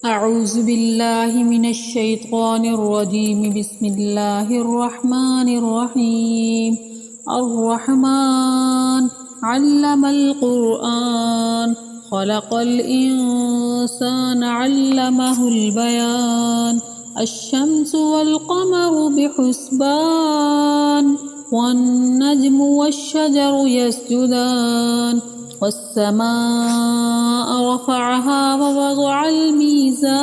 أعوذ بالله من الشيطان الرجيم. بسم الله الرحمن الرحيم. الرحمن علم القرآن خلق الإنسان علمه البيان. الشمس والقمر بحسبان والنجم والشجر يسجدان والسماء رفعها ووضع الميزان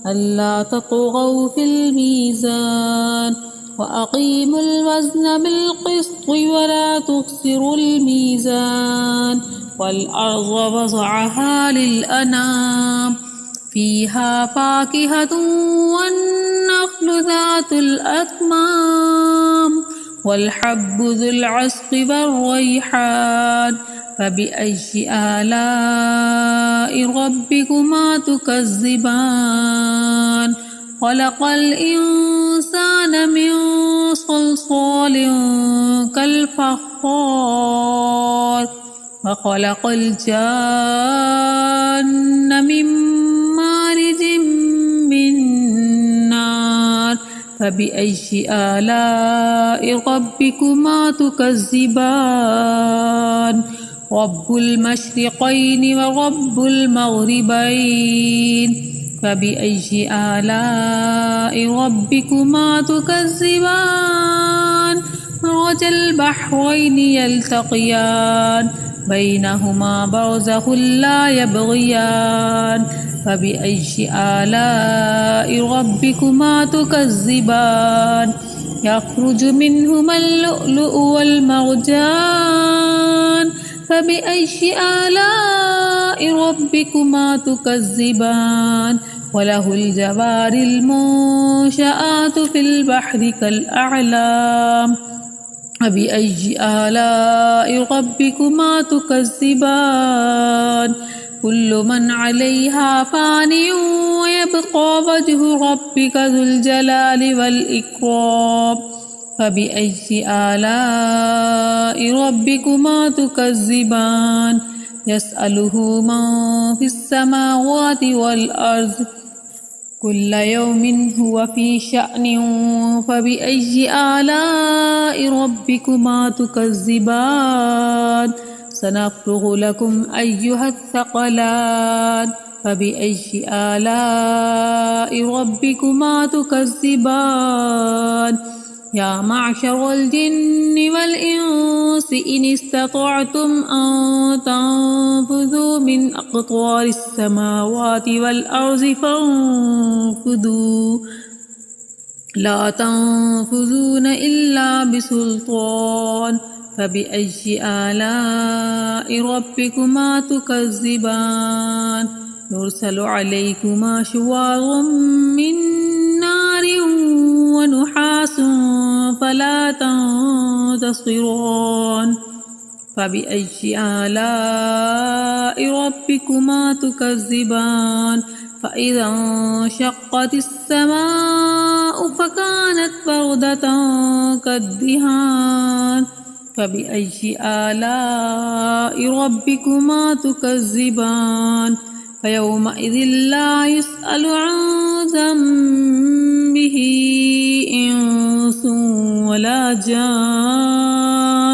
ألا تطغوا في الميزان وأقيموا الوزن بالقسط ولا تخسروا الميزان والأرض وضعها للأنام فيها فاكهة والنخل ذات الأكمام والحب ذو العصف والريحان فبأي آلاء ربكما تكذبان خلق الإنسان من صلصال كالفخار وخلق الجان من مارج من نار فبأي آلاء ربكما تكذبان رب المشرقين ورب المغربين فبأي آلاء ربكما تكذبان مرج البحرين يلتقيان بينهما برزخ لا يبغيان فبأي آلاء ربكما تكذبان يخرج منهما اللؤلؤ والمرجان فبأي آلاء ربكما تكذبان وله الجوار المنشآت في البحر كالأعلام فبأي آلاء ربكما تكذبان كل من عليها فان ويبقى وجه ربك ذو الجلال والإكرام فبأي آلاء ربكما تكذبان يسأله من في السماوات والأرض كل يوم هو في شأن فبأي آلاء ربكما تكذبان سنفرغ لكم أيها الثقلان فبأي آلاء ربكما تكذبان يا معشر الجن والإنس إن استطعتم أن تنفذوا من أقطار السماوات والأرض فانفذوا لا تنفذون إلا بسلطان فبأي آلاء ربكما تكذبان يرسل عليكما شواظ من نار ونحاس فلا تنتصران فبأي آلاء ربكما تكذبان فإذا انشقت السماء فكانت بردة كالدهان فبأي آلاء ربكما تكذبان فيومئذ لا يسأل عن ذنبه إنس ولا جان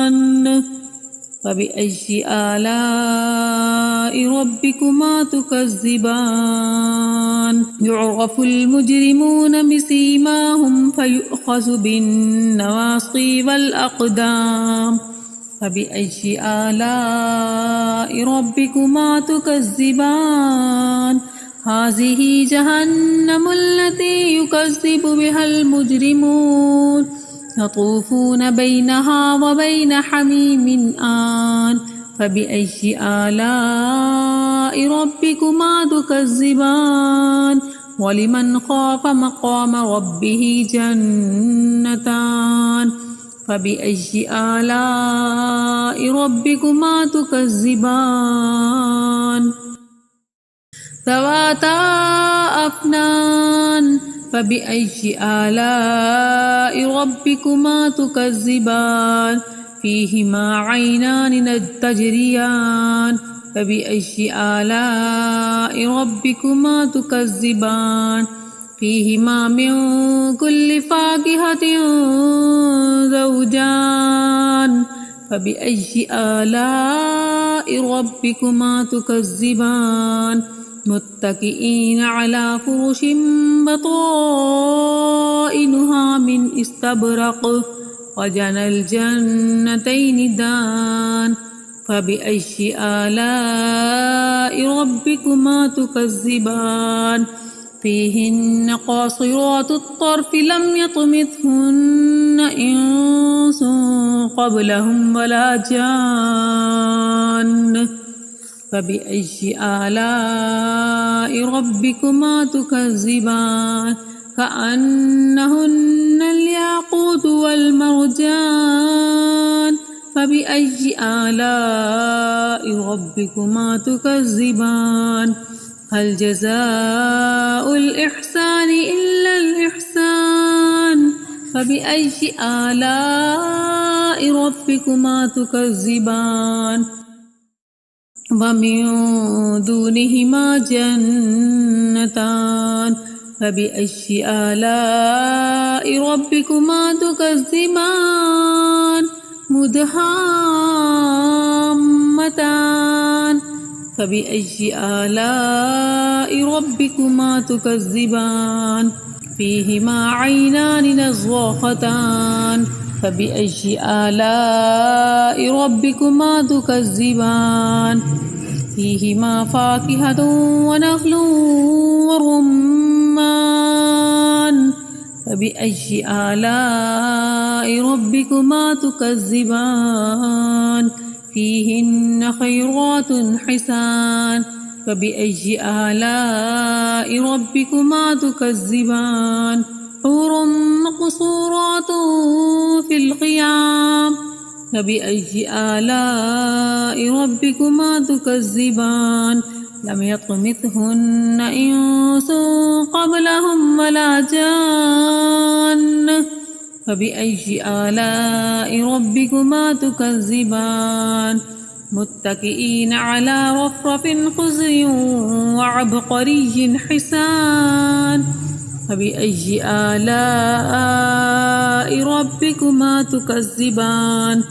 فبأي آلاء ربكما تكذبان يعرف المجرمون بسيماهم فيؤخذ بالنواصي والأقدام فبأي آلاء ربكما تكذبان هذه جهنم التي يكذب بها المجرمون يطوفون بينها وبين حميم آن فبأي آلاء ربكما تكذبان ولمن خاف مقام ربه جنتان فبأي آلاء ربكما تكذبان ذواتا أفنان فبأي آلاء ربكما تكذبان فيهما عينان تجريان فبأي آلاء ربكما تكذبان فيهما من كل فاكهة زوجان فبأي آلاء ربكما تكذبان متكئين على فرش بطائنها من استبرق وجنى الجنتين دان فبأي آلاء ربكما تكذبان فيهن قاصرات الطرف لم يطمثهن إنس قبلهم ولا جان فبأي آلاء ربكما تكذبان كأنهن الياقوت والمرجان فبأي آلاء ربكما تكذبان هل جزاء الإحسان إلا الإحسان فبأي آلاء ربكما تكذبان ومن دونهما جنتان فبأي آلاء ربكما تكذبان مدهامتان فبأي آلاء ربكما تكذبان فيهما عينان نضاختان فبأي آلاء ربكما تكذبان فيهما فاكهة ونخل ورمان فبأي آلاء ربكما تكذبان فيهن خيرات حسان فبأي آلاء ربكما تكذبان حور مقصورات في الخيام فبأي آلاء ربكما تكذبان لم يطمثهن إنس قبلهم ولا جان فبأي آلاء ربكما تكذبان متكئين على رفرف خضر وعبقري حسان فبأي آلاء ربكما تكذبان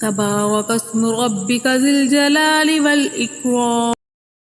تبارك اسم ربك ذي الجلال والإكرام